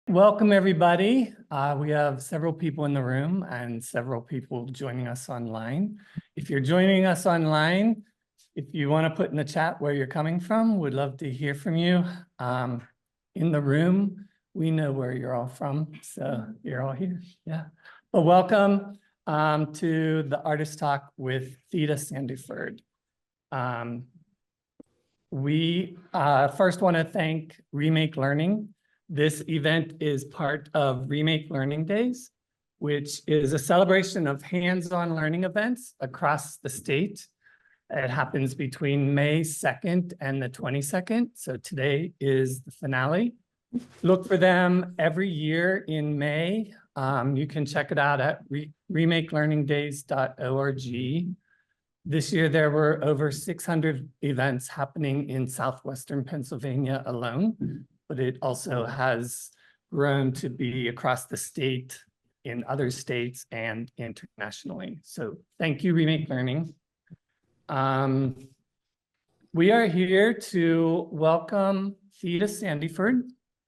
Welcome, everybody. We have several people in the room and several people joining us online. If you're joining us online, if you want to put in the chat where you're coming from, we'd love to hear from you. In the room, we know where you're all from, so you're all here. Yeah. But welcome to the Artist Talk with Theda Sandiford. We first want to thank Remake Learning. This event is part of Remake Learning Days, which is a celebration of hands-on learning events across the state. It happens between May 2nd and the 22nd. So today is the finale. Look for them every year in May. You can check it out at remakelearningdays.org. This year, there were over 600 events happening in southwestern Pennsylvania alone, but it also has grown to be across the state, in other states, and internationally. So thank you, Remake Learning. We are here to welcome Theda Sandiford.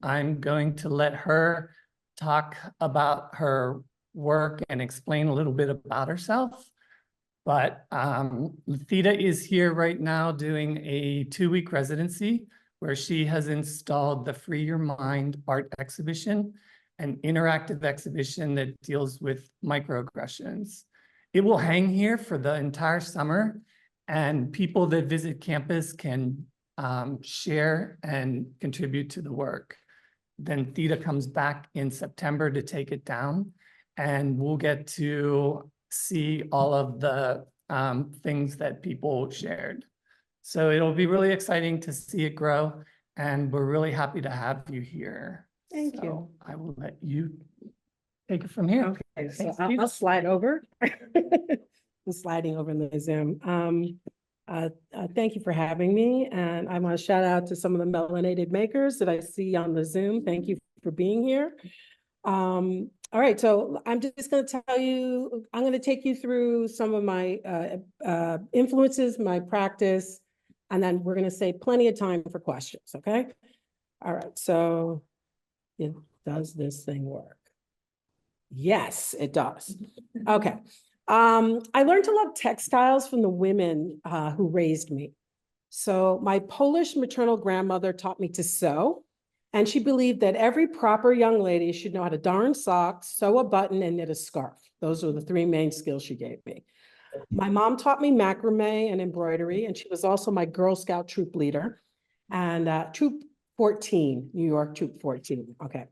I'm going to let her talk about her work and explain a little bit about herself. But Theda is here right now doing a 2-week residency where she has installed the Free Your Mind art exhibition, an interactive exhibition that deals with microaggressions. It will hang here for the entire summer, and people that visit campus can share and contribute to the work. Then Theda comes back in September to take it down, and we'll get to see all of the things that people shared. So it'll be really exciting to see it grow, and we're really happy to have you here. Thank you. I will let you take it from here. Okay, so I'll slide over. I'm sliding over in the Zoom. Thank you for having me, and I want to shout out to some of the melanated makers that I see on the Zoom. Thank you for being here. All right, so I'm just going to tell you, I'm going to take you through some of my influences, my practice, and then we're going to save plenty of time for questions, okay? All right, so does this thing work? Yes, it does. Okay. I learned to love textiles from the women who raised me. So my Polish maternal grandmother taught me to sew. And she believed that every proper young lady should know how to darn socks, sew a button, and knit a scarf. Those were the 3 main skills she gave me. My mom taught me macrame and embroidery, and she was also my Girl Scout troop leader. And Troop 14, New York Troop 14, okay.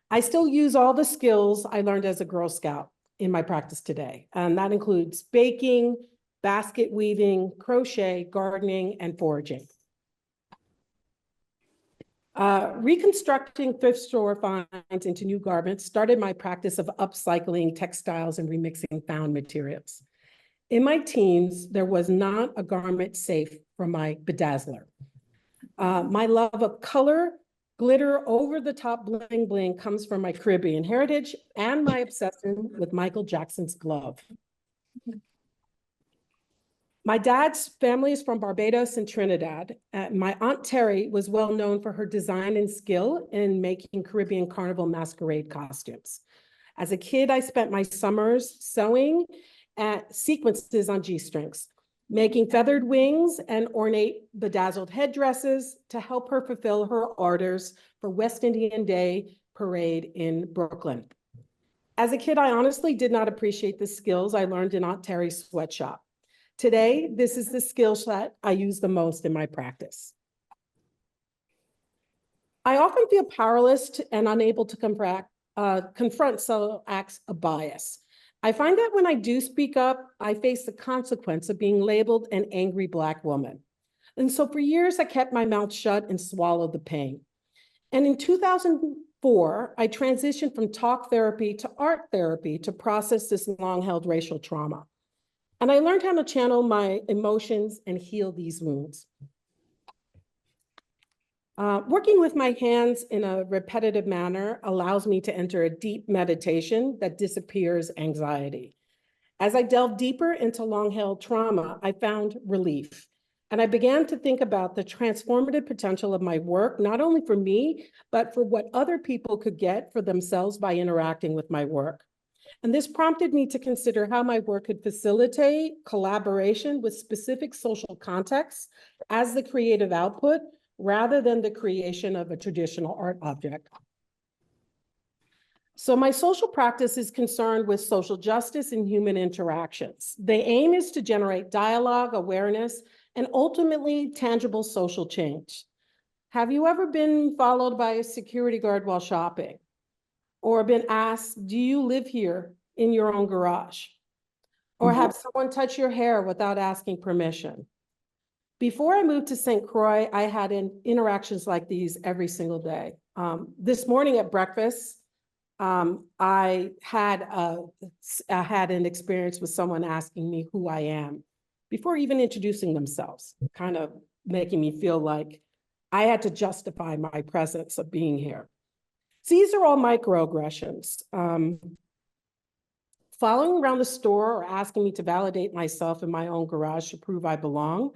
I still use all the skills I learned as a Girl Scout in my practice today. And that includes baking, basket weaving, crochet, gardening, and foraging. Reconstructing thrift store finds into new garments started my practice of upcycling textiles and remixing found materials. In my teens, there was not a garment safe from my bedazzler. My love of color, glitter, over-the-top bling bling comes from my Caribbean heritage and my obsession with Michael Jackson's glove. My dad's family is from Barbados and Trinidad. My Aunt Terry was well known for her design and skill in making Caribbean carnival masquerade costumes. As a kid, I spent my summers sewing sequences on G-strings, making feathered wings and ornate bedazzled headdresses to help her fulfill her orders for West Indian Day Parade in Brooklyn. As a kid, I honestly did not appreciate the skills I learned in Aunt Terry's sweatshop. Today, this is the skill set I use the most in my practice. I often feel powerless and unable to confront subtle acts of bias. I find that when I do speak up, I face the consequence of being labeled an angry Black woman. And so for years, I kept my mouth shut and swallowed the pain. And in 2004, I transitioned from talk therapy to art therapy to process this long-held racial trauma. And I learned how to channel my emotions and heal these wounds. Working with my hands in a repetitive manner allows me to enter a deep meditation that disappears anxiety. As I delved deeper into long-held trauma, I found relief. And I began to think about the transformative potential of my work, not only for me, but for what other people could get for themselves by interacting with my work. And this prompted me to consider how my work could facilitate collaboration with specific social contexts as the creative output, rather than the creation of a traditional art object. So my social practice is concerned with social justice and human interactions. The aim is to generate dialogue, awareness, and ultimately tangible social change. Have you ever been followed by a security guard while shopping? Or been asked, do you live here in your own garage? Or have someone touch your hair without asking permission? Before I moved to St. Croix, I had interactions like these every single day. This morning at breakfast, I had an experience with someone asking me who I am before even introducing themselves, kind of making me feel like I had to justify my presence of being here. So these are all microaggressions. Following around the store or asking me to validate myself in my own garage to prove I belong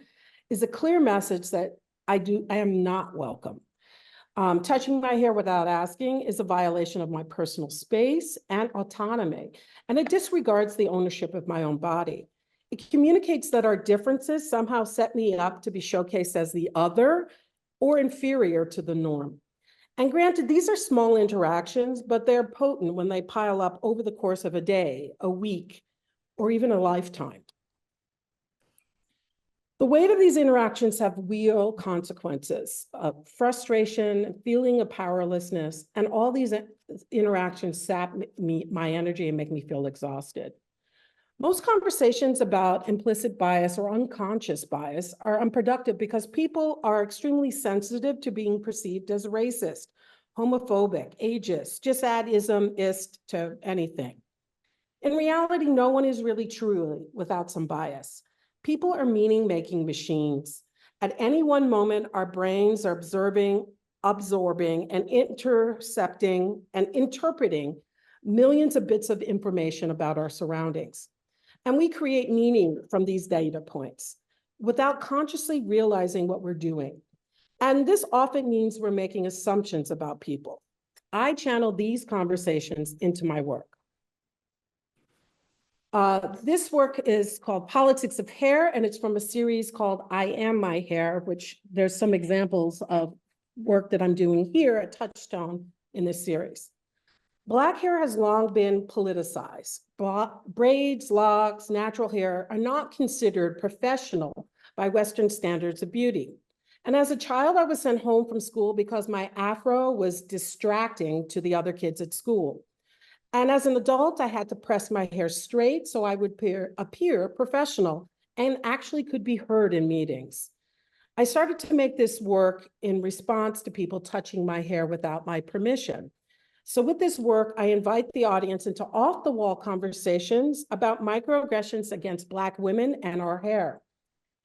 is a clear message that I am not welcome. Touching my hair without asking is a violation of my personal space and autonomy, and it disregards the ownership of my own body. It communicates that our differences somehow set me up to be showcased as the other or inferior to the norm. And granted, these are small interactions, but they're potent when they pile up over the course of a day, a week, or even a lifetime. The weight of these interactions have real consequences of frustration, feeling of powerlessness, and all these interactions sap my energy and make me feel exhausted. Most conversations about implicit bias or unconscious bias are unproductive because people are extremely sensitive to being perceived as racist, homophobic, ageist, just add ism-ist to anything. In reality, no one is really truly without some bias. People are meaning-making machines. At any one moment, our brains are absorbing, and intercepting and interpreting millions of bits of information about our surroundings. And we create meaning from these data points without consciously realizing what we're doing. And this often means we're making assumptions about people. I channel these conversations into my work. This work is called Politics of Hair, and it's from a series called I Am My Hair, which there's some examples of work that I'm doing here at Touchstone in this series. Black hair has long been politicized. Braids, locks, natural hair are not considered professional by Western standards of beauty. And as a child, I was sent home from school because my afro was distracting to the other kids at school. And as an adult, I had to press my hair straight so I would appear professional and actually could be heard in meetings. I started to make this work in response to people touching my hair without my permission. So with this work, I invite the audience into off-the-wall conversations about microaggressions against Black women and our hair.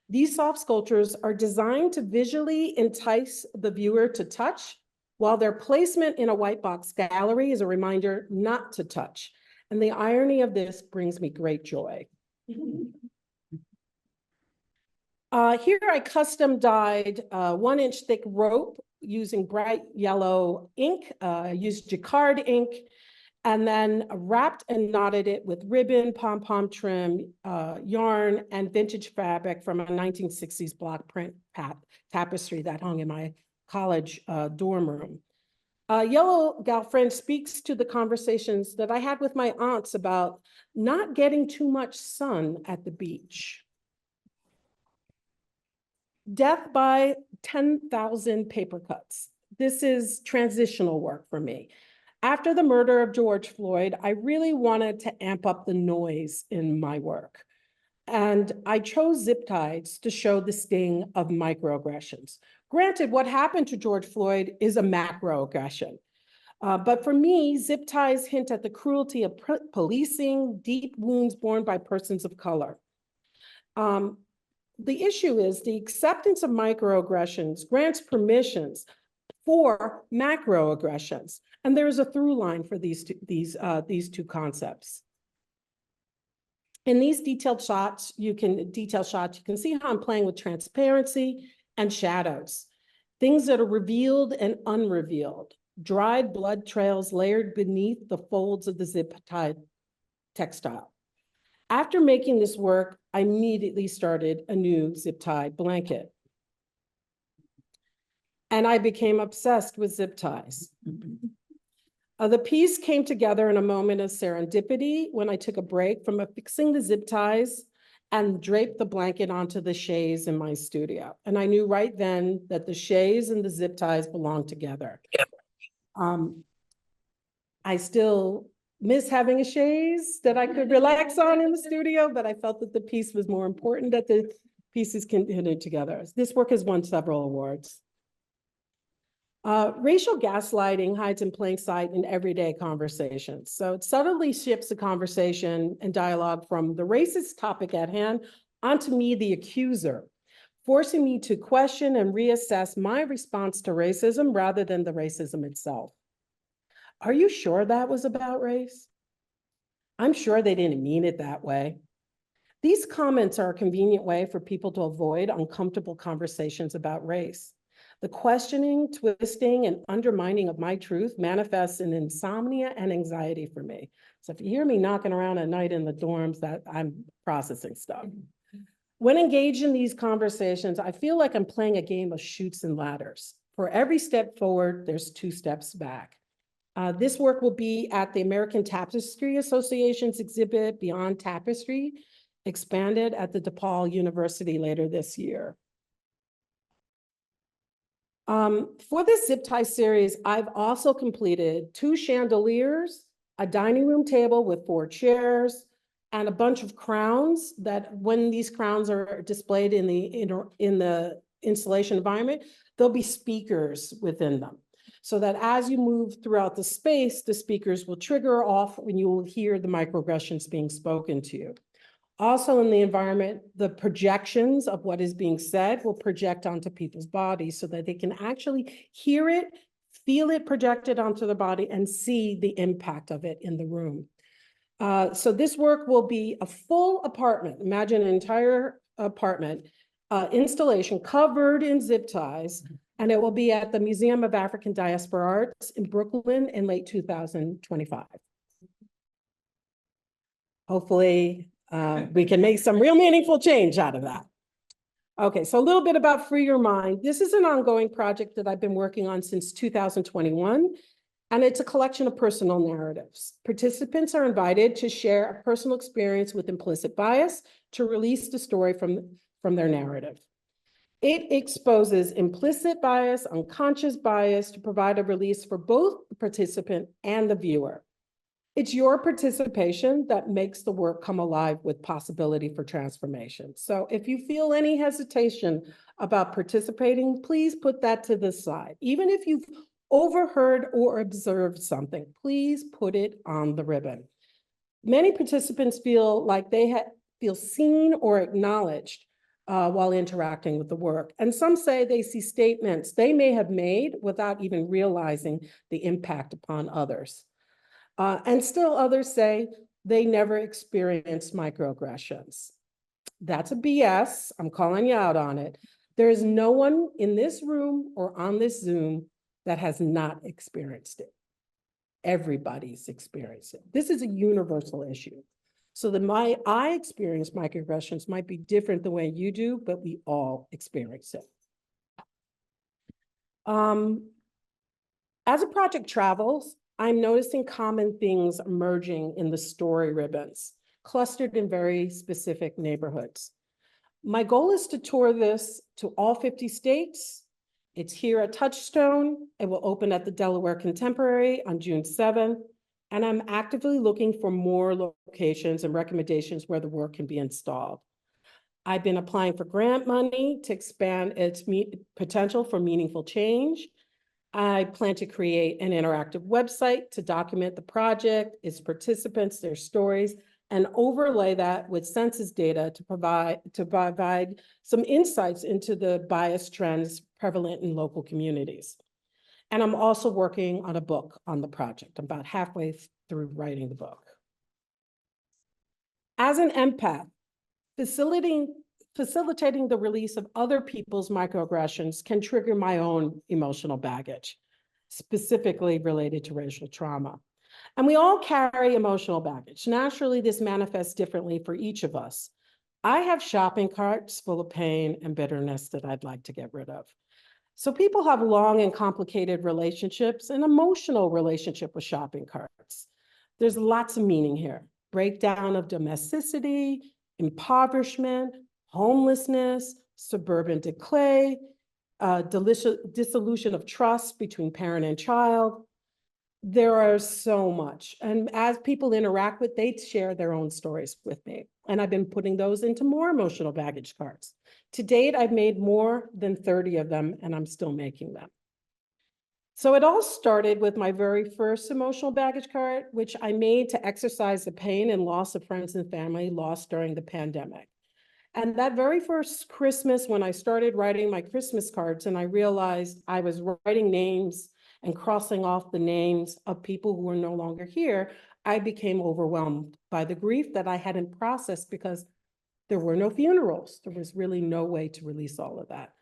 These soft sculptures are designed to visually entice the viewer to touch, while their placement in a white box gallery is a reminder not to touch. And the irony of this brings me great joy. Here I custom dyed 1-inch thick rope using bright yellow ink, used jacquard ink, and then wrapped and knotted it with ribbon, pom-pom trim, yarn, and vintage fabric from a 1960s block print tapestry that hung in my college dorm room. Yellow Galfriend speaks to the conversations that I had with my aunts about not getting too much sun at the beach. Death by 10,000 paper cuts. This is transitional work for me. After the murder of George Floyd, I really wanted to amp up the noise in my work. And I chose zip ties to show the sting of microaggressions. Granted, what happened to George Floyd is a macroaggression. But for me, zip ties hint at the cruelty of policing, deep wounds borne by persons of color. The issue is the acceptance of microaggressions grants permissions for macroaggressions. And there is a through line for these two concepts. In these detailed shots, you can see how I'm playing with transparency and shadows, things that are revealed and unrevealed, dried blood trails layered beneath the folds of the zip-tied textile. After making this work, I immediately started a new zip-tied blanket. And I became obsessed with zip ties. The piece came together in a moment of serendipity when I took a break from affixing the zip ties and draped the blanket onto the chaise in my studio. And I knew right then that the chaise and the zip ties belonged together. I still miss having a chaise that I could relax on in the studio, but I felt that the piece was more important, that the pieces continued together. This work has won several awards. Racial gaslighting hides in plain sight in everyday conversations. So it subtly shifts the conversation and dialogue from the racist topic at hand onto me, the accuser, forcing me to question and reassess my response to racism rather than the racism itself. Are you sure that was about race? I'm sure they didn't mean it that way. These comments are a convenient way for people to avoid uncomfortable conversations about race. The questioning, twisting, and undermining of my truth manifests in insomnia and anxiety for me. So if you hear me knocking around at night in the dorms, that I'm processing stuff. When engaged in these conversations, I feel like I'm playing a game of chutes and ladders. For every step forward, there's 2 steps back. This work will be at the American Tapestry Association's exhibit Beyond Tapestry, expanded at the DePaul University later this year. For this zip tie series, I've also completed 2 chandeliers, a dining room table with 4 chairs, and a bunch of crowns that when these crowns are displayed in the installation environment, there'll be speakers within them. So that as you move throughout the space, the speakers will trigger off when you will hear the microaggressions being spoken to you. Also in the environment, the projections of what is being said will project onto people's bodies so that they can actually hear it, feel it projected onto the body, and see the impact of it in the room. So this work will be a full apartment. Imagine an entire apartment installation covered in zip ties, and it will be at the Museum of African Diaspora Arts in Brooklyn in late 2025. Hopefully, we can make some real meaningful change out of that. Okay, so a little bit about Free Your Mind. This is an ongoing project that I've been working on since 2021, and it's a collection of personal narratives. Participants are invited to share a personal experience with implicit bias to release the story from their narrative. It exposes implicit bias, unconscious bias to provide a release for both the participant and the viewer. It's your participation that makes the work come alive with possibility for transformation. So if you feel any hesitation about participating, please put that to the side. Even if you've overheard or observed something, please put it on the ribbon. Many participants feel like they feel seen or acknowledged while interacting with the work. And some say they see statements they may have made without even realizing the impact upon others. And still others say they never experienced microaggressions. That's a BS. I'm calling you out on it. There is no one in this room or on this Zoom that has not experienced it. Everybody's experienced it. This is a universal issue. So I experience microaggressions might be different the way you do, but we all experience it. As a project travels, I'm noticing common things emerging in the story ribbons, clustered in very specific neighborhoods. My goal is to tour this to all 50 states. It's here at Touchstone. It will open at the Delaware Contemporary on June 7th. And I'm actively looking for more locations and recommendations where the work can be installed. I've been applying for grant money to expand its potential for meaningful change. I plan to create an interactive website to document the project, its participants, their stories, and overlay that with census data to provide some insights into the bias trends prevalent in local communities. And I'm also working on a book on the project. I'm about halfway through writing the book. As an empath, facilitating the release of other people's microaggressions can trigger my own emotional baggage, specifically related to racial trauma. And we all carry emotional baggage. Naturally, this manifests differently for each of us. I have shopping carts full of pain and bitterness that I'd like to get rid of. So people have long and complicated relationships, an emotional relationship with shopping carts. There's lots of meaning here. Breakdown of domesticity, impoverishment, homelessness, suburban decay, dissolution of trust between parent and child. There are so much. And as people interact with, they share their own stories with me. And I've been putting those into more emotional baggage cards. To date, I've made more than 30 of them, and I'm still making them. So it all started with my very first emotional baggage card, which I made to exercise the pain and loss of friends and family lost during the pandemic. And that very first Christmas, when I started writing my Christmas cards and I realized I was writing names and crossing off the names of people who were no longer here, I became overwhelmed by the grief that I hadn't processed because there were no funerals. There was really no way to release all of that.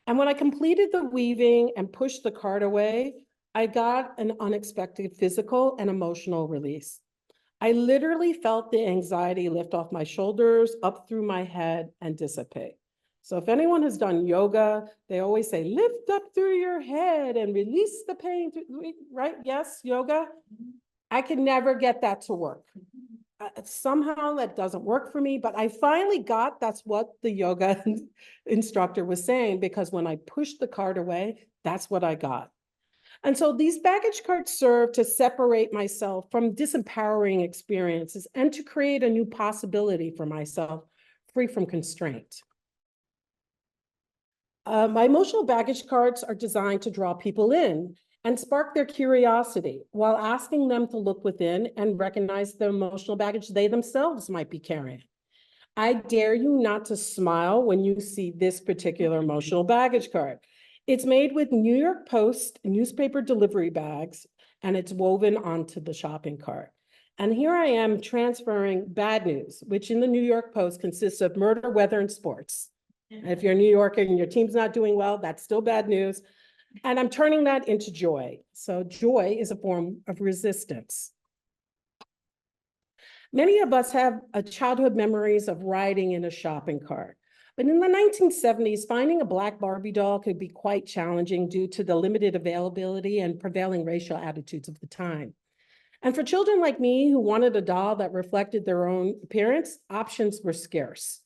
And when I completed the weaving and pushed the card away, I got an unexpected physical and emotional release. I literally felt the anxiety lift off my shoulders, up through my head, and dissipate. So if anyone has done yoga, they always say, lift up through your head and release the pain, right? Yes, yoga. I could never get that to work. Somehow that doesn't work for me, but I finally got that's what the yoga instructor was saying, because when I pushed the card away, that's what I got. And so these baggage cards serve to separate myself from disempowering experiences and to create a new possibility for myself, free from constraint. My emotional baggage cards are designed to draw people in and spark their curiosity while asking them to look within and recognize the emotional baggage they themselves might be carrying. I dare you not to smile when you see this particular emotional baggage card. It's made with New York Post newspaper delivery bags, and it's woven onto the shopping cart. And here I am transferring bad news, which in the New York Post consists of murder, weather, and sports. And if you're a New Yorker and your team's not doing well, that's still bad news. And I'm turning that into joy. So joy is a form of resistance. Many of us have childhood memories of riding in a shopping cart. But in the 1970s, finding a Black Barbie doll could be quite challenging due to the limited availability and prevailing racial attitudes of the time. And for children like me who wanted a doll that reflected their own appearance, options were scarce.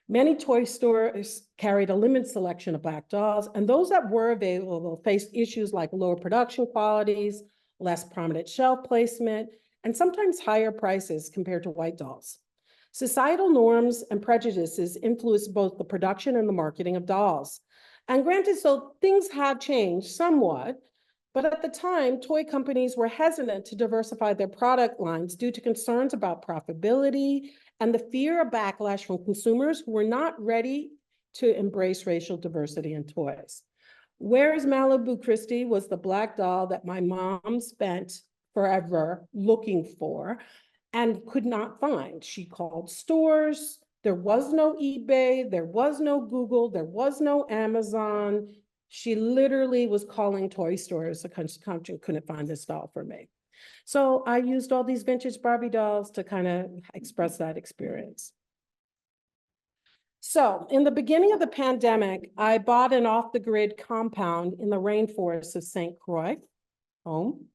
Many toy stores carried a limited selection of Black dolls, and those that were available faced issues like lower production qualities, less prominent shelf placement, and sometimes higher prices compared to white dolls. Societal norms and prejudices influenced both the production and the marketing of dolls. And granted, so things have changed somewhat, but at the time, toy companies were hesitant to diversify their product lines due to concerns about profitability and the fear of backlash from consumers who were not ready to embrace racial diversity in toys. Where's Malibu Christie was the Black doll that my mom spent forever looking for and could not find. She called stores. There was no eBay. There was no Google. There was no Amazon. She literally was calling toy stores. The country couldn't find this doll for me. So I used all these vintage Barbie dolls to kind of express that experience. So in the beginning of the pandemic, I bought an off-the-grid compound in the rainforest of St. Croix, home,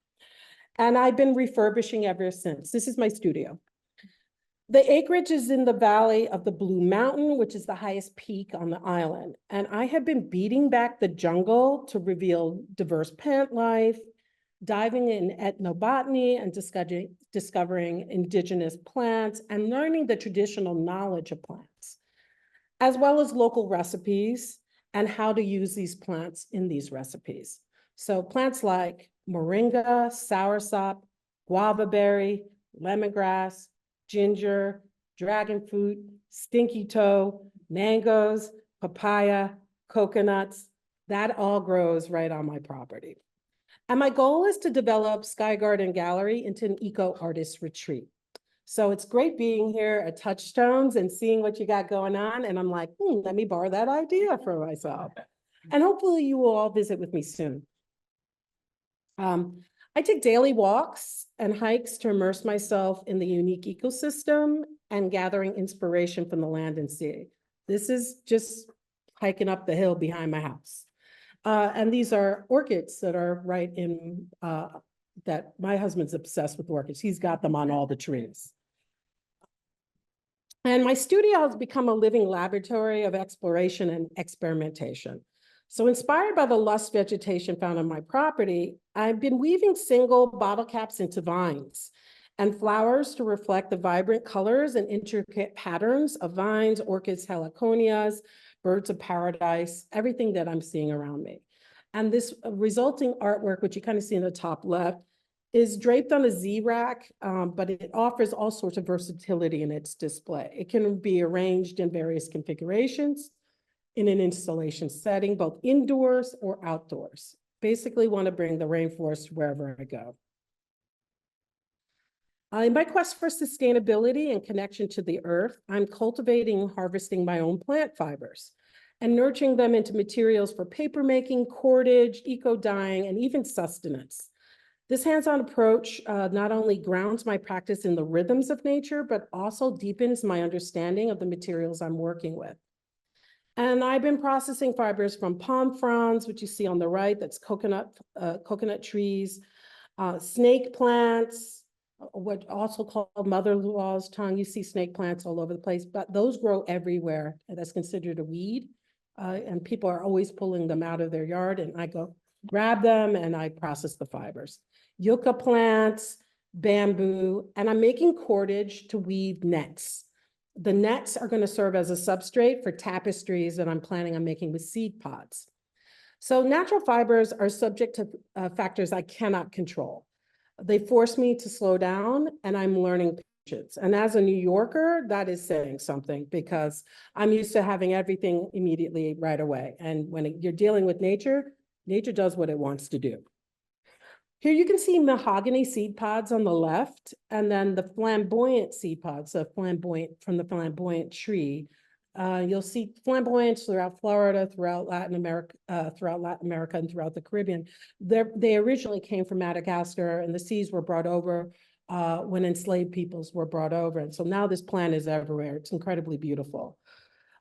and I've been refurbishing ever since. This is my studio. The acreage is in the valley of the Blue Mountain, which is the highest peak on the island. And I have been beating back the jungle to reveal diverse plant life, diving in ethnobotany and discovering indigenous plants and learning the traditional knowledge of plants, as well as local recipes and how to use these plants in these recipes. So plants like moringa, soursop, guava berry, lemongrass, ginger, dragon fruit, stinky toe, mangoes, papaya, coconuts, that all grows right on my property. And my goal is to develop Sky Garden Gallery into an eco-artist retreat. So it's great being here at Touchstones and seeing what you got going on. And I'm like, let me borrow that idea for myself. And hopefully you will all visit with me soon. I take daily walks and hikes to immerse myself in the unique ecosystem and gathering inspiration from the land and sea. This is just hiking up the hill behind my house. And these are orchids that are right in, that my husband's obsessed with orchids. He's got them on all the trees. And my studio has become a living laboratory of exploration and experimentation. So inspired by the lush vegetation found on my property, I've been weaving single bottle caps into vines and flowers to reflect the vibrant colors and intricate patterns of vines, orchids, heliconias, birds of paradise, everything that I'm seeing around me. And this resulting artwork, which you kind of see in the top left, is draped on a Z-rack, but it offers all sorts of versatility in its display. It can be arranged in various configurations in an installation setting, both indoors or outdoors. Basically want to bring the rainforest wherever I go. In my quest for sustainability and connection to the earth, I'm cultivating and harvesting my own plant fibers and nurturing them into materials for papermaking, cordage, eco-dyeing, and even sustenance. This hands-on approach not only grounds my practice in the rhythms of nature, but also deepens my understanding of the materials I'm working with. And I've been processing fibers from palm fronds, which you see on the right, that's coconut trees, snake plants, what also called mother-in-law's tongue. You see snake plants all over the place, but those grow everywhere. That's considered a weed. And people are always pulling them out of their yard, and I go grab them and I process the fibers. Yucca plants, bamboo, and I'm making cordage to weave nets. The nets are going to serve as a substrate for tapestries that I'm planning on making with seed pods. So natural fibers are subject to factors I cannot control. They force me to slow down, and I'm learning patience. And as a New Yorker, that is saying something, because I'm used to having everything immediately right away. And when you're dealing with nature, nature does what it wants to do. Here you can see mahogany seed pods on the left, and then the flamboyant seed pods, so flamboyant from the flamboyant tree. You'll see flamboyants throughout Florida, throughout Latin America, and throughout the Caribbean. They originally came from Madagascar, and the seeds were brought over when enslaved peoples were brought over. And so now this plant is everywhere. It's incredibly beautiful.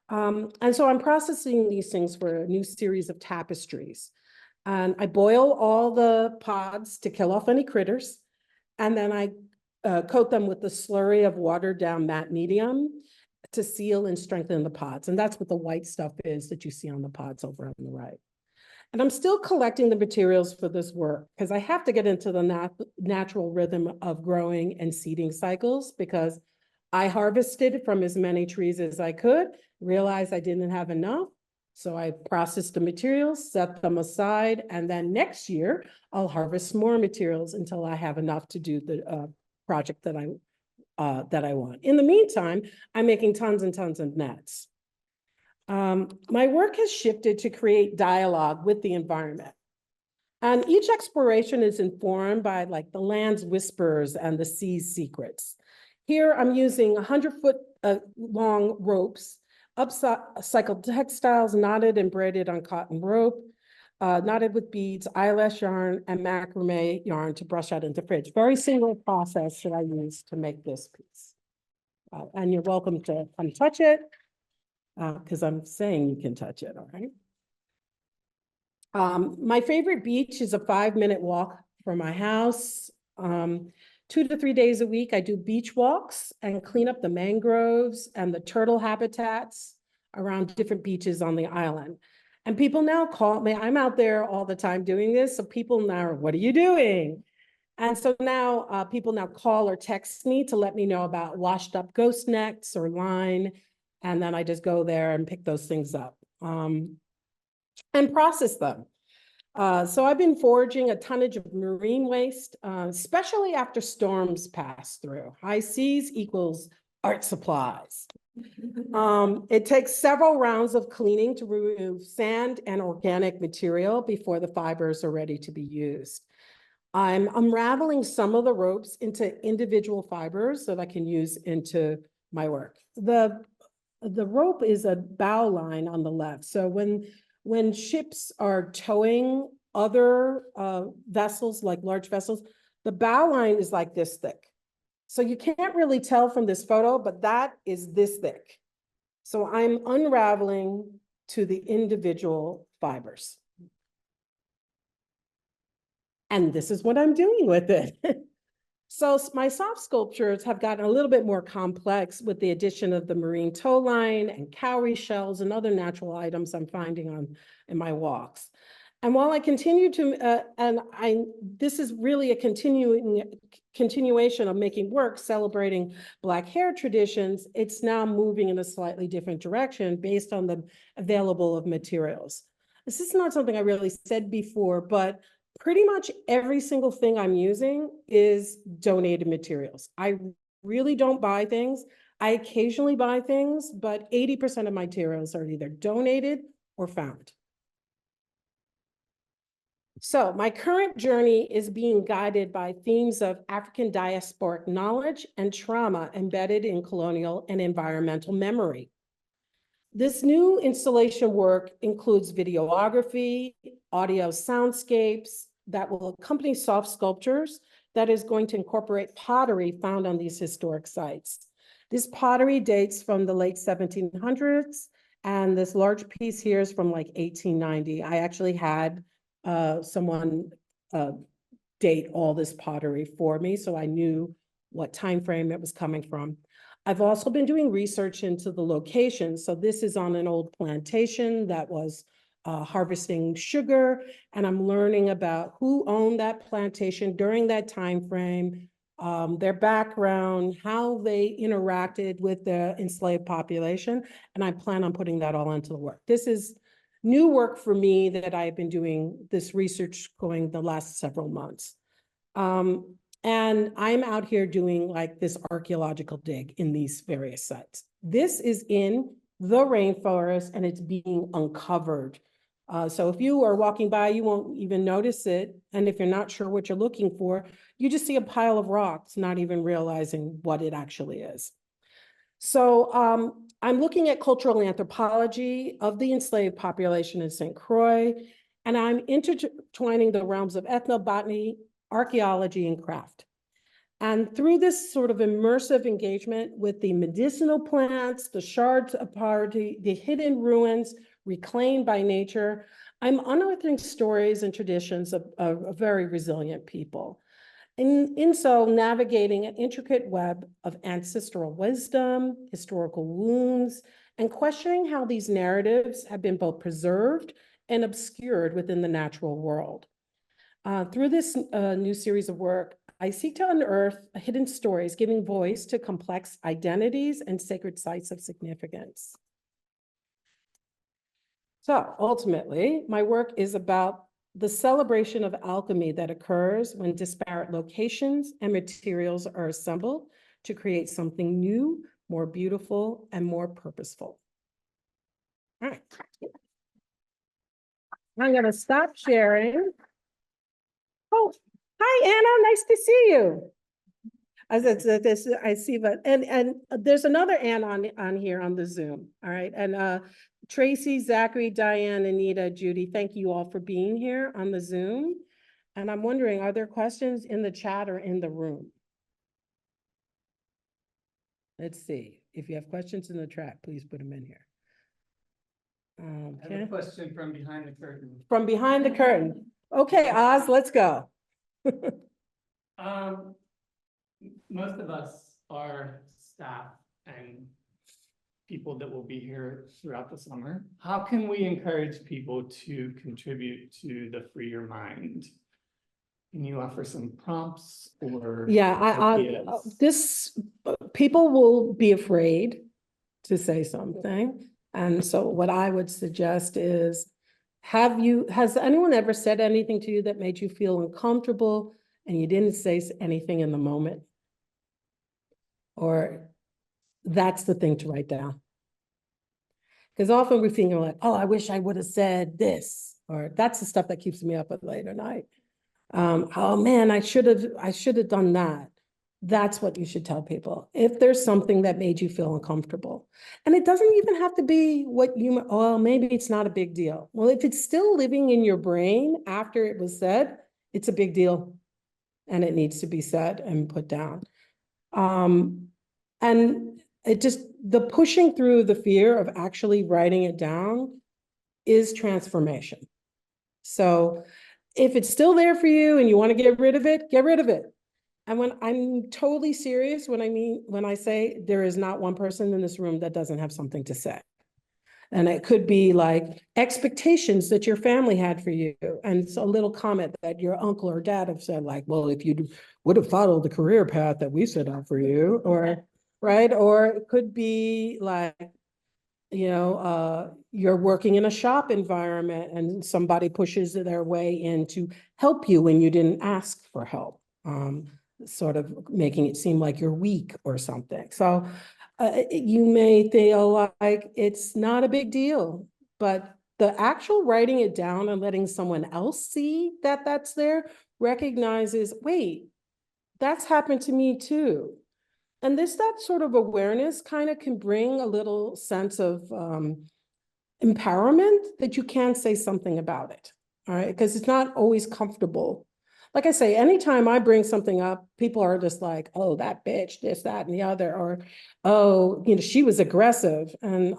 And so I'm processing these things for a new series of tapestries. And I boil all the pods to kill off any critters. And then I coat them with the slurry of watered down matte medium to seal and strengthen the pods. And that's what the white stuff is that you see on the pods over on the right. And I'm still collecting the materials for this work because I have to get into the natural rhythm of growing and seeding cycles, because I harvested from as many trees as I could, realized I didn't have enough. So I processed the materials, set them aside, and then next year I'll harvest more materials until I have enough to do the project that I want. In the meantime, I'm making tons and tons of nets. My work has shifted to create dialogue with the environment. And each exploration is informed by like the land's whispers and the sea's secrets. Here I'm using 100-foot long ropes, upcycled textiles, knotted and braided on cotton rope, knotted with beads, eyelash yarn, and macrame yarn to brush out into fridge. Very single process that I use to make this piece. And you're welcome to come touch it, because I'm saying you can touch it, all right? My favorite beach is a 5-minute walk from my house. 2 to 3 days a week, I do beach walks and clean up the mangroves and the turtle habitats around different beaches on the island. And people now call me, I'm out there all the time doing this, so people now, what are you doing? And so now people now call or text me to let me know about washed up ghost nets or line, and then I just go there and pick those things up and process them. So I've been foraging a tonnage of marine waste, especially after storms pass through. High seas equals art supplies. It takes several rounds of cleaning to remove sand and organic material before the fibers are ready to be used. I'm unraveling some of the ropes into individual fibers that I can use into my work. The rope is a bow line on the left. So when ships are towing other vessels, like large vessels, the bow line is like this thick. So you can't really tell from this photo, but that is this thick. So I'm unraveling to the individual fibers. And this is what I'm doing with it. So my soft sculptures have gotten a little bit more complex with the addition of the marine tow line and cowrie shells and other natural items I'm finding in my walks. And while I continue to, this is really a continuation of making work celebrating Black hair traditions, it's now moving in a slightly different direction based on the available of materials. This is not something I really said before, but pretty much every single thing I'm using is donated materials. I really don't buy things. I occasionally buy things, but 80% of my materials are either donated or found. So my current journey is being guided by themes of African diasporic knowledge and trauma embedded in colonial and environmental memory. This new installation work includes videography, audio soundscapes that will accompany soft sculptures that is going to incorporate pottery found on these historic sites. This pottery dates from the late 1700s, and this large piece here is from like 1890. I actually had someone date all this pottery for me, so I knew what time frame it was coming from. I've also been doing research into the location. So this is on an old plantation that was harvesting sugar, and I'm learning about who owned that plantation during that time frame, their background, how they interacted with the enslaved population, and I plan on putting that all into the work. This is new work for me that I've been doing this research going the last several months. And I'm out here doing like this archaeological dig in these various sites. This is in the rainforest and it's being uncovered. So if you are walking by, you won't even notice it. And if you're not sure what you're looking for, you just see a pile of rocks, not even realizing what it actually is. So I'm looking at cultural anthropology of the enslaved population in St. Croix, and I'm intertwining the realms of ethnobotany, archaeology, and craft. And through this sort of immersive engagement with the medicinal plants, the shards of pottery, the hidden ruins reclaimed by nature, I'm unearthing stories and traditions of a very resilient people. In so navigating an intricate web of ancestral wisdom, historical wounds, and questioning how these narratives have been both preserved and obscured within the natural world. Through this new series of work, I seek to unearth hidden stories, giving voice to complex identities and sacred sites of significance. So ultimately, my work is about the celebration of alchemy that occurs when disparate locations and materials are assembled to create something new, more beautiful, and more purposeful. All right. I'm going to stop sharing. Oh, hi, Anna. Nice to see you. I see, but and there's another Ann on here on the Zoom. All right, and Tracy, Zachary, Diane, Anita, Judy, thank you all for being here on the Zoom. And I'm wondering, are there questions in the chat or in the room? Let's see. If you have questions in the chat, please put them in here. I have a question from behind the curtain. From behind the curtain. Okay, Oz, let's go. Most of us are staff and people that will be here throughout the summer. How can we encourage people to contribute to the Free Your Mind? Can you offer some prompts or people will be afraid to say something. And so what I would suggest is, has anyone ever said anything to you that made you feel uncomfortable and you didn't say anything in the moment? Or that's the thing to write down. Because often we're thinking like, oh, I wish I would have said this, or that's the stuff that keeps me up at late at night. Oh man, I should have done that. That's what you should tell people. If there's something that made you feel uncomfortable, and it doesn't even have to be what you, well, maybe it's not a big deal. Well, if it's still living in your brain after it was said, it's a big deal and it needs to be said and put down. And it just, the pushing through the fear of actually writing it down is transformation. So if it's still there for you and you want to get rid of it, get rid of it. And when I'm totally serious, when I say there is not one person in this room that doesn't have something to say. And it could be like expectations that your family had for you. And it's a little comment that your uncle or dad have said, like, well, if you would have followed the career path that we set out for you, or, right? Or it could be like, you're working in a shop environment and somebody pushes their way in to help you when you didn't ask for help, sort of making it seem like you're weak or something. So you may feel like it's not a big deal, but the actual writing it down and letting someone else see that that's there recognizes, wait, that's happened to me too. And that sort of awareness kind of can bring a little sense of empowerment that you can say something about it, all right? Because it's not always comfortable. Like I say, anytime I bring something up, people are just like, oh, that bitch, this, that, and the other, or, oh, she was aggressive. And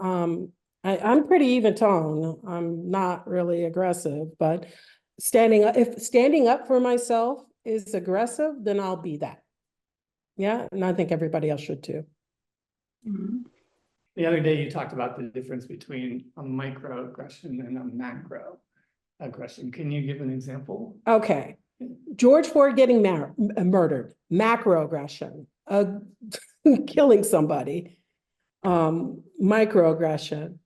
I'm pretty even tone. I'm not really aggressive, but if standing up for myself is aggressive, then I'll be that. Yeah, and I think everybody else should too. The other day you talked about the difference between a microaggression and a macroaggression. Can you give an example? Okay. George Floyd getting murdered, macroaggression, killing somebody, microaggression,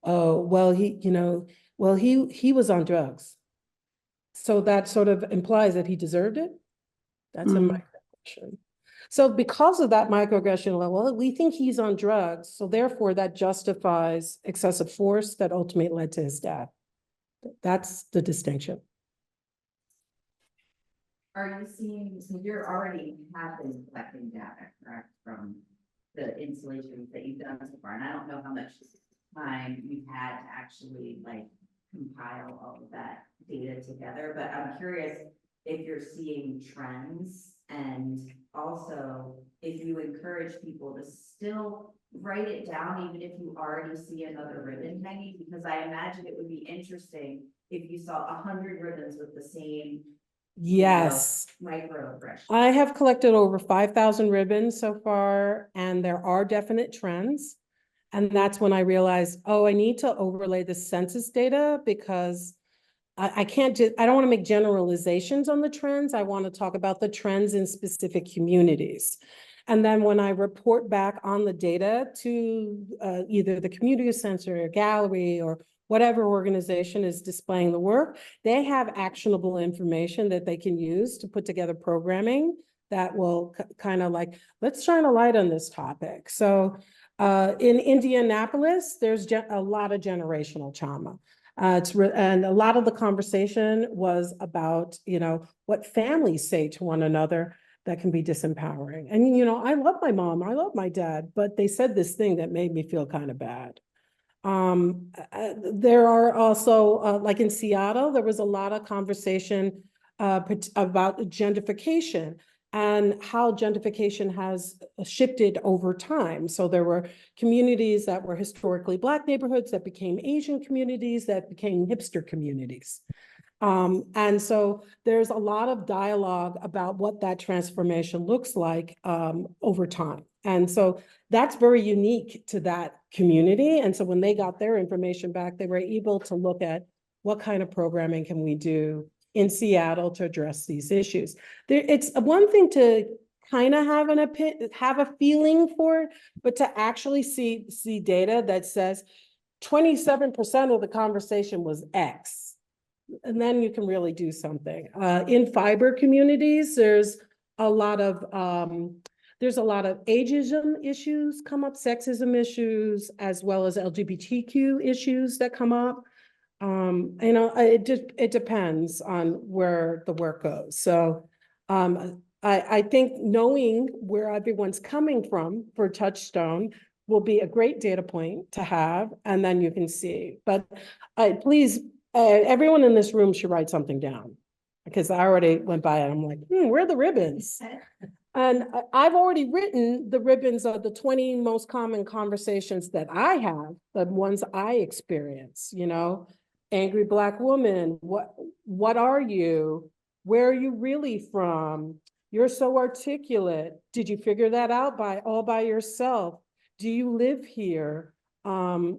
oh, well, he was on drugs. So that sort of implies that he deserved it. That's a microaggression. So because of that microaggression level, we think he's on drugs. So therefore that justifies excessive force that ultimately led to his death. That's the distinction. Are you seeing, so you're already have been collecting data, correct, from the installations that you've done so far? And I don't know how much time you've had to actually like compile all of that data together, but I'm curious if you're seeing trends, and also if you encourage people to still write it down even if you already see another ribbon hanging, because I imagine it would be interesting if you saw 100 ribbons with the same Yes. Microaggression. I have collected over 5,000 ribbons so far, and there are definite trends. And that's when I realized, oh, I need to overlay the census data because I can't just, I don't want to make generalizations on the trends. I want to talk about the trends in specific communities. And then when I report back on the data to either the community center, gallery, or whatever organization is displaying the work, they have actionable information that they can use to put together programming that will kind of like, let's shine a light on this topic. So in Indianapolis, there's a lot of generational trauma. And a lot of the conversation was about, what families say to one another that can be disempowering. And, I love my mom, I love my dad, but they said this thing that made me feel kind of bad. There are also, like in Seattle, there was a lot of conversation about gentrification and how gentrification has shifted over time. So there were communities that were historically Black neighborhoods that became Asian communities that became hipster communities. And so there's a lot of dialogue about what that transformation looks like over time. And so that's very unique to that community. And so when they got their information back, they were able to look at what kind of programming can we do in Seattle to address these issues. It's one thing to kind of have a feeling for it, but to actually see data that says 27% of the conversation was X. And then you can really do something. In fiber communities, there's a lot of ageism issues come up, sexism issues, as well as LGBTQ issues that come up. It depends on where the work goes. So I think knowing where everyone's coming from for Touchstone will be a great data point to have, and then you can see. But please, everyone in this room should write something down, because I already went by and I'm like, where are the ribbons? And I've already written the ribbons of the 20 most common conversations that I have, the ones I experience, angry Black woman, what are you? Where are you really from? You're so articulate. Did you figure that out all by yourself? Do you live here? The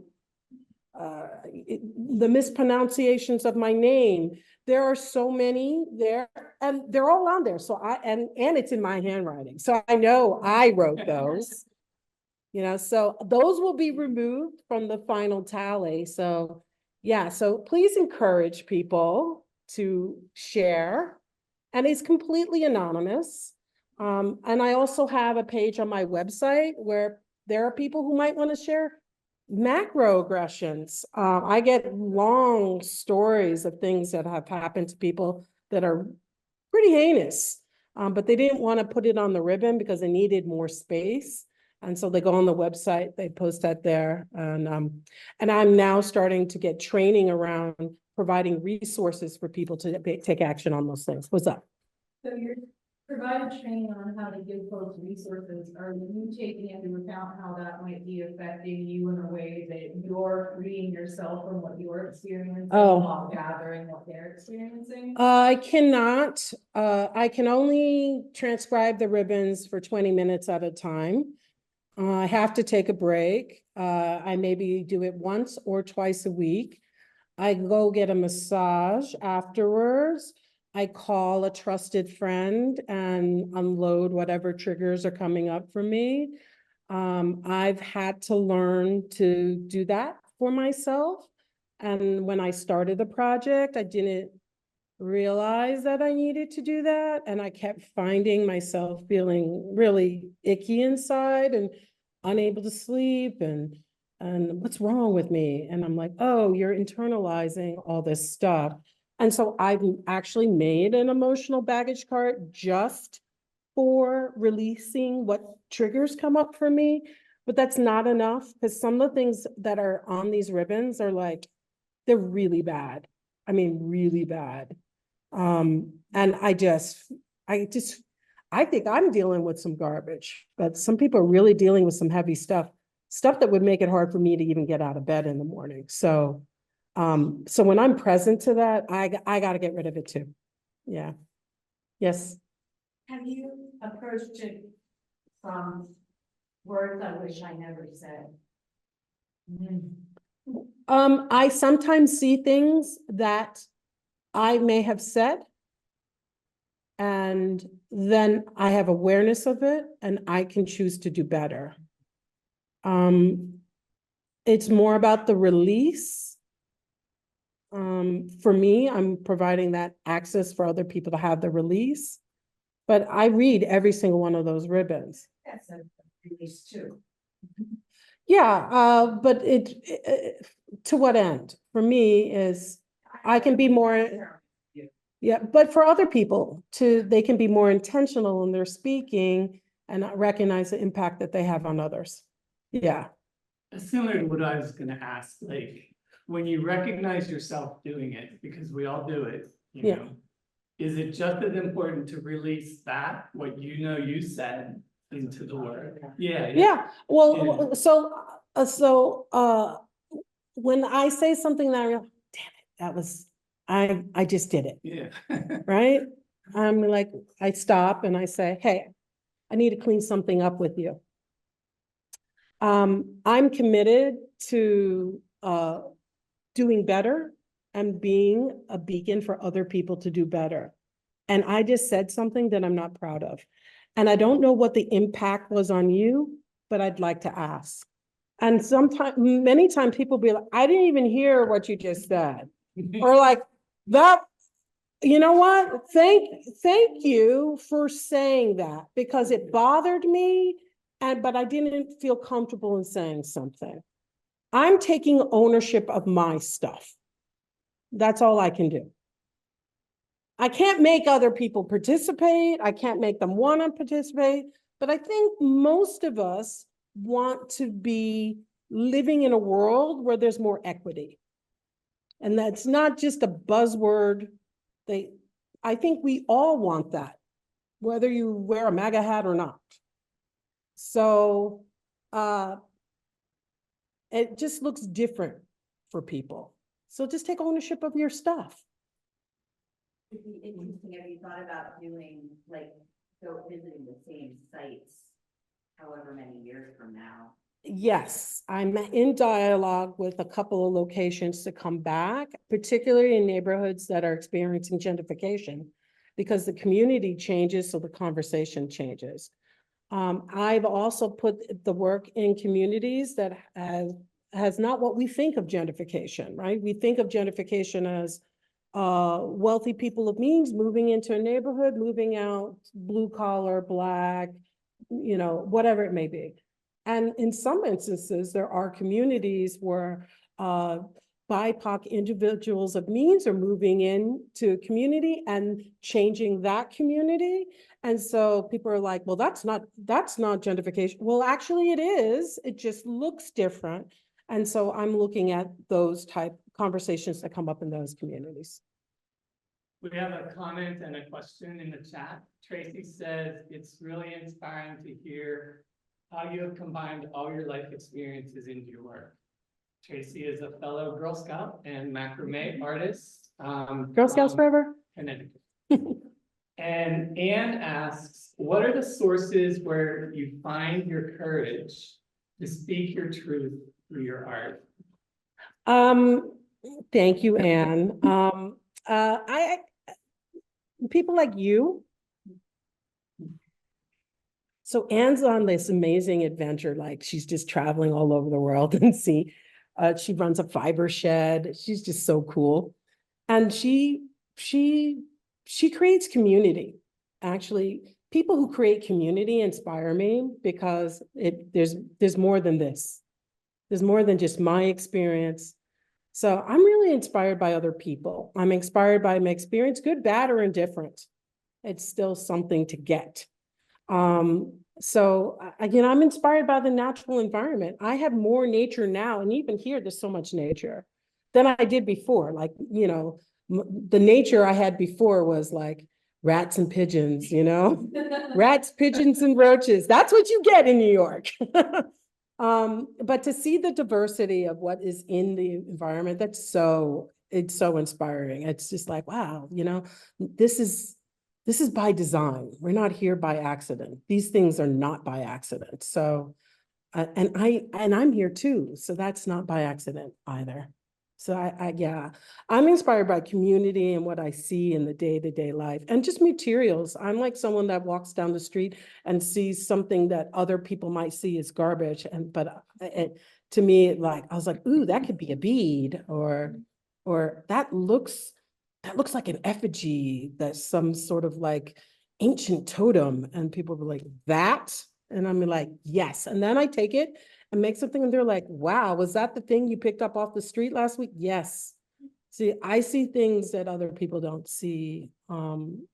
mispronunciations of my name. There are so many there, and they're all on there. So and it's in my handwriting. So I know I wrote those, so those will be removed from the final tally. So yeah, so please encourage people to share, and it's completely anonymous. And I also have a page on my website where there are people who might want to share macroaggressions. I get long stories of things that have happened to people that are pretty heinous, but they didn't want to put it on the ribbon because they needed more space. And so they go on the website, they post that there. And I'm now starting to get training around providing resources for people to take action on those things. What's up? So you're providing training on how to give folks resources. Are you taking into account how that might be affecting you in a way that you're reading yourself from what you're experiencing while gathering what they're experiencing? I cannot. I can only transcribe the ribbons for 20 minutes at a time. I have to take a break. I maybe do it once or twice a week. I go get a massage afterwards. I call a trusted friend and unload whatever triggers are coming up for me. I've had to learn to do that for myself. And when I started the project, I didn't realize that I needed to do that. And I kept finding myself feeling really icky inside and unable to sleep and what's wrong with me? And I'm like, oh, you're internalizing all this stuff. And so I've actually made an emotional baggage cart just for releasing what triggers come up for me, but that's not enough, because some of the things that are on these ribbons are like, they're really bad. I mean, really bad. And I think I'm dealing with some garbage, but some people are really dealing with some heavy stuff that would make it hard for me to even get out of bed in the morning. So, so when I'm present to that, I got to get rid of it too. Yeah. Yes. Have you approached it from words I wish I never said? I sometimes see things that I may have said, and then I have awareness of it and I can choose to do better. It's more about the release. For me, I'm providing that access for other people to have the release, but I read every single one of those ribbons. That's a release too. Yeah, but to what end? For me is I can be more, yeah, but for other people they can be more intentional in their speaking and recognize the impact that they have on others. Yeah. Similar to what I was gonna ask, like, when you recognize yourself doing it, because we all do it, you know, is it just as important to release that, what you said, into the work? Yeah. Well, so when I say something that I damn it, that was, I just did it. Yeah. Right? I'm like, I stop and I say, hey, I need to clean something up with you. I'm committed to doing better and being a beacon for other people to do better. And I just said something that I'm not proud of. And I don't know what the impact was on you, but I'd like to ask. And many times people be like, I didn't even hear what you just said. Or like, that, you know what? Thank you for saying that, because it bothered me, but I didn't feel comfortable in saying something. I'm taking ownership of my stuff. That's all I can do. I can't make other people participate. I can't make them want to participate, but I think most of us want to be living in a world where there's more equity. And that's not just a buzzword. I think we all want that, whether you wear a MAGA hat or not. So it just looks different for people. So just take ownership of your stuff. It'd be interesting, have you thought about doing, like, go visiting the same sites however many years from now? Yes, I'm in dialogue with a couple of locations to come back, particularly in neighborhoods that are experiencing gentrification, because the community changes, so the conversation changes. I've also put the work in communities that has not what we think of gentrification, right? We think of gentrification as wealthy people of means moving into a neighborhood, moving out blue collar, black, you know, whatever it may be. And in some instances, there are communities where BIPOC individuals of means are moving into a community and changing that community. And so people are like, well, that's not gentrification. Well, actually it is. It just looks different. And so I'm looking at those type conversations that come up in those communities. We have a comment and a question in the chat. Tracy says, it's really inspiring to hear how you have combined all your life experiences into your work. Tracy is a fellow Girl Scout and macrame artist. Girl Scouts forever? Connecticut. And Anne asks, what are the sources where you find your courage to speak your truth through your art? Thank you, Anne. People like you. So Anne's on this amazing adventure, like she's just traveling all over the world and she runs a fiber shed. She's just so cool. And she creates community. Actually, people who create community inspire me because there's more than this. There's more than just my experience. So I'm really inspired by other people. I'm inspired by my experience, good, bad, or indifferent. It's still something to get. So again, I'm inspired by the natural environment. I have more nature now, and even here, there's so much nature than I did before. Like, you know, the nature I had before was like rats and pigeons, you know, rats, pigeons, and roaches. That's what you get in New York. But to see the diversity of what is in the environment, it's so inspiring. It's just like, wow, you know, this is by design. We're not here by accident. These things are not by accident. So, and I'm here too. So that's not by accident either. So yeah, I'm inspired by community and what I see in the day-to-day life and just materials. I'm like someone that walks down the street and sees something that other people might see as garbage. But to me, like, I was like, ooh, that could be a bead, or that looks like an effigy, that's some sort of like ancient totem. And people were like, that? And I'm like, yes. And then I take it and make something, and they're like, wow, was that the thing you picked up off the street last week? Yes. See, I see things that other people don't see. And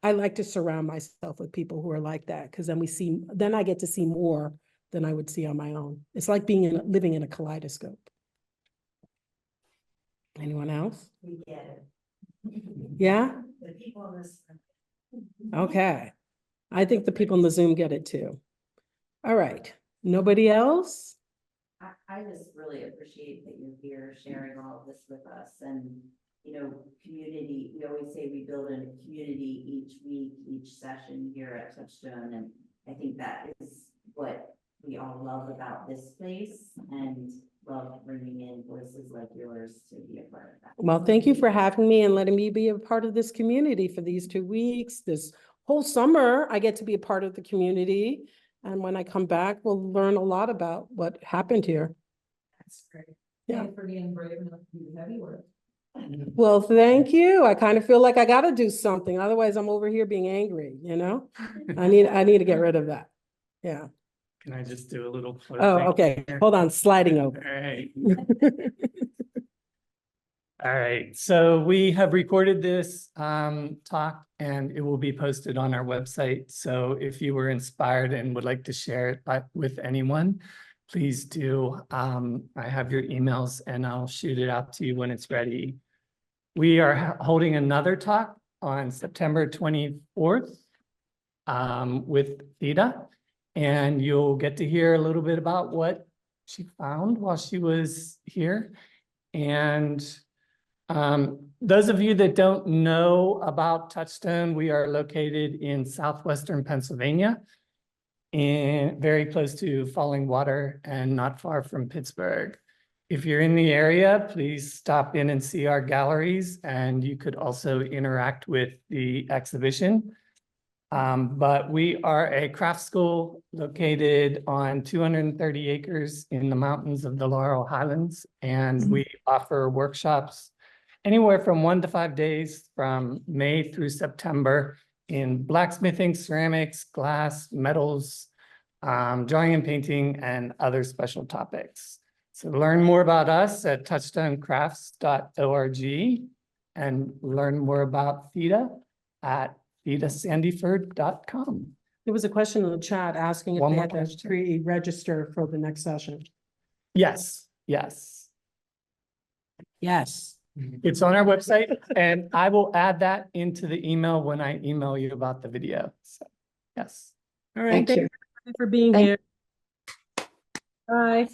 I like to surround myself with people who are like that, because then I get to see more than I would see on my own. It's like living in a kaleidoscope. Anyone else? We get it. Yeah? The people in this. Okay. I think the people in the Zoom get it too. All right. Nobody else? I just really appreciate that you're here sharing all of this with us, and, you know, community, we always say we build a community each week, each session here at Touchstone, and I think that is what we all love about this place, and love bringing in voices like yours to be a part of that. Well, thank you for having me and letting me be a part of this community for these 2 weeks. This whole summer, I get to be a part of the community. And when I come back, we'll learn a lot about what happened here. That's great. Yeah. Thanks for being brave enough to do the heavy work. Well, thank you. I kind of feel like I got to do something. Otherwise, I'm over here being angry, you know? I need to get rid of that. Yeah. Can I just do a little? Oh, okay. Hold on, sliding over. All right. All right, so we have recorded this talk and it will be posted on our website. So if you were inspired and would like to share it with anyone, please do. I have your emails and I'll shoot it out to you when it's ready. We are holding another talk on September 24th with Theda, and you'll get to hear a little bit about what she found while she was here. And those of you that don't know about Touchstone, we are located in southwestern Pennsylvania and very close to Falling Water and not far from Pittsburgh. If you're in the area, please stop in and see our galleries, and you could also interact with the exhibition. But we are a craft school located on 230 acres in the mountains of the Laurel Highlands, and we offer workshops anywhere from 1 to 5 days from May through September in blacksmithing, ceramics, glass, metals, drawing and painting, and other special topics. So learn more about us at touchstonecrafts.org and learn more about Theda at thedasandiford.com. There was a question in the chat asking if One they more had to question. pre-register for the next session. Yes, yes. Yes. It's on our website, and I will add that into the email when I email you about the video. So, yes. All right. Thank you for being Thank- here. Bye.